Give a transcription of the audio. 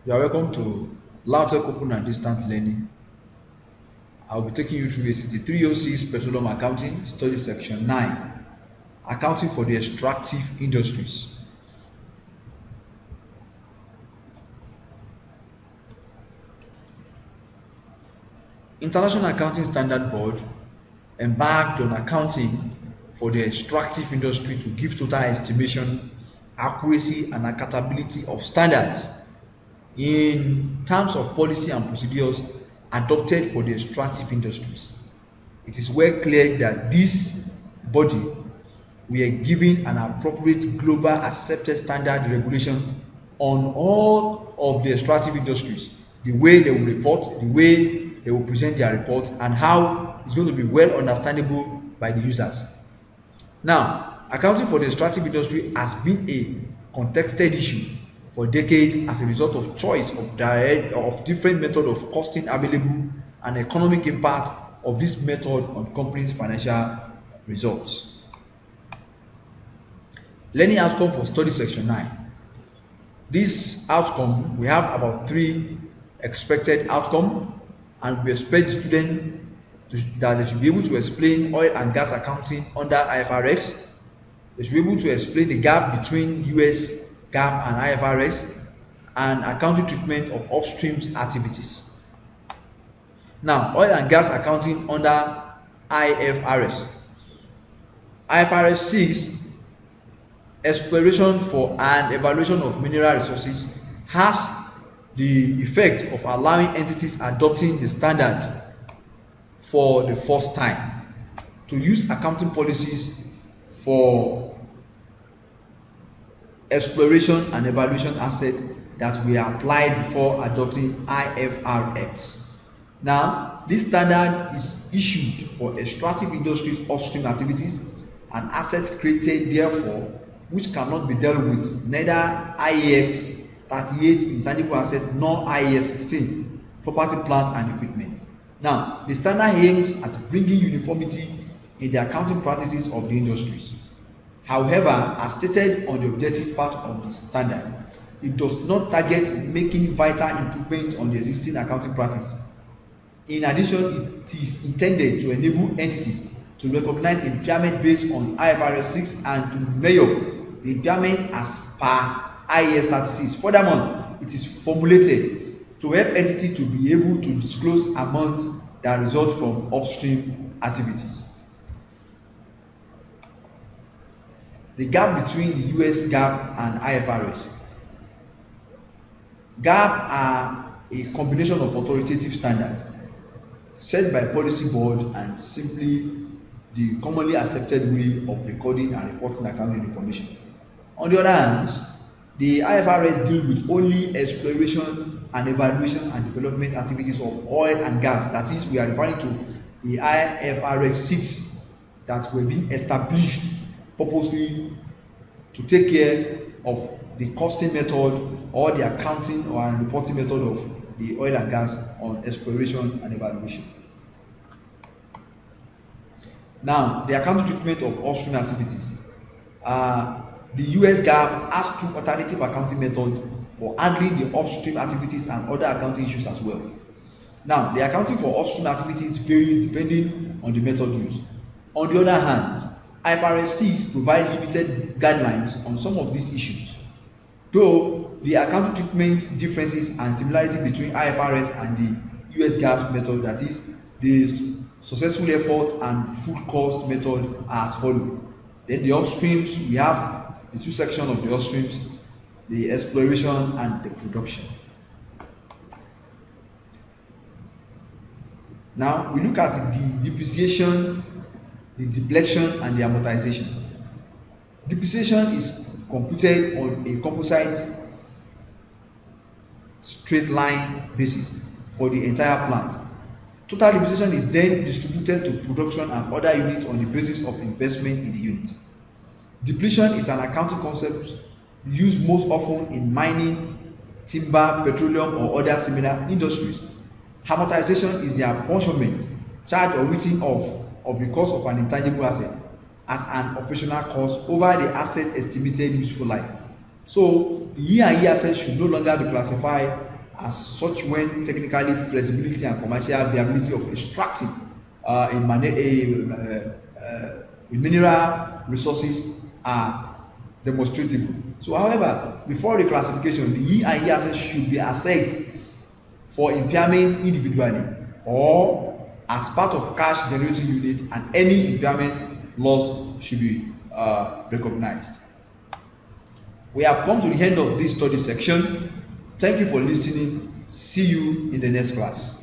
You are welcome to LabTech Open and Distant Learning. I will be taking you through ACT 306 Petroleum Accounting, Study Section 9, Accounting for the Extractive Industries. International Accounting Standard Board embarked on accounting for the extractive industry to give total estimation, accuracy, and accountability of standards in terms of policy and procedures adopted for the extractive industries. It is well clear that this body were given an appropriate global accepted standard regulation on all of the extractive industries, the way they will report, the way they will present their report, and how it's going to be well understandable by the users. Now, accounting for the extractive industry has been a contested issue for decades as a result of choice of different method of costing available and economic impact of this method on companies' financial results. Learning outcome for study section 9. This outcome, we have about 3 expected outcome, and we expect the student that they should be able to explain oil and gas accounting under IFRS. They should be able to explain the gap between US GAAP and IFRS, and accounting treatment of upstream activities. Now, oil and gas accounting under IFRS. IFRS 6, exploration for and evaluation of mineral resources, has the effect of allowing entities adopting the standard for the first time to use accounting policies for exploration and evaluation assets that were applied before adopting IFRS. Now, this standard is issued for extractive industries upstream activities and assets created therefore which cannot be dealt with neither IAS 38 intangible assets nor IAS 16 property, plant and equipment. Now, the standard aims at bringing uniformity in the accounting practices of the industries. However, as stated on the objective part of the standard, it does not target making vital improvements on the existing accounting practice. In addition, it is intended to enable entities to recognize impairment based on IFRS 6 and to measure the impairment as per IAS 36. Furthermore, it is formulated to help entities to be able to disclose amounts that result from upstream activities. The gap between the US GAAP and IFRS. GAAP are a combination of authoritative standards set by policy board and simply the commonly accepted way of recording and reporting accounting information. On the other hand, the IFRS deals with only exploration and evaluation and development activities of oil and gas. That is, we are referring to the IFRS 6 that were being established purposely to take care of the costing method or the accounting or reporting method of the oil and gas on exploration and evaluation. Now, the accounting treatment of upstream activities. The US GAAP has 2 alternative accounting methods for handling the upstream activities and other accounting issues as well. Now, the accounting for upstream activities varies depending on the method used. On the other hand, IFRS 6 provides limited guidelines on some of these issues, though the accounting treatment differences and similarity between IFRS and the US GAAP method, that is, the successful effort and full cost method, are as follows. Then the upstreams, we have the 2 sections of the upstreams, the exploration and the production. Now we look at the depreciation, the depletion and the amortization. Depreciation is computed on a composite straight line basis for the entire plant. Total depreciation is then distributed to production and other units on the basis of investment in the unit. Depletion is an accounting concept used most often in mining, timber, petroleum or other similar industries. Amortization is the apportionment, charged or written off of the cost of an intangible asset as an operational cost over the asset estimated useful life. So the year-on-year assets should no longer be classified as such when technically feasibility and commercial viability of extracting mineral resources are demonstrable. So however, before reclassification, the E and E assets should be assessed for impairment individually or as part of cash generating unit, and any impairment loss should be recognized. We have come to the end of this study section. Thank you for listening. See you in the next class.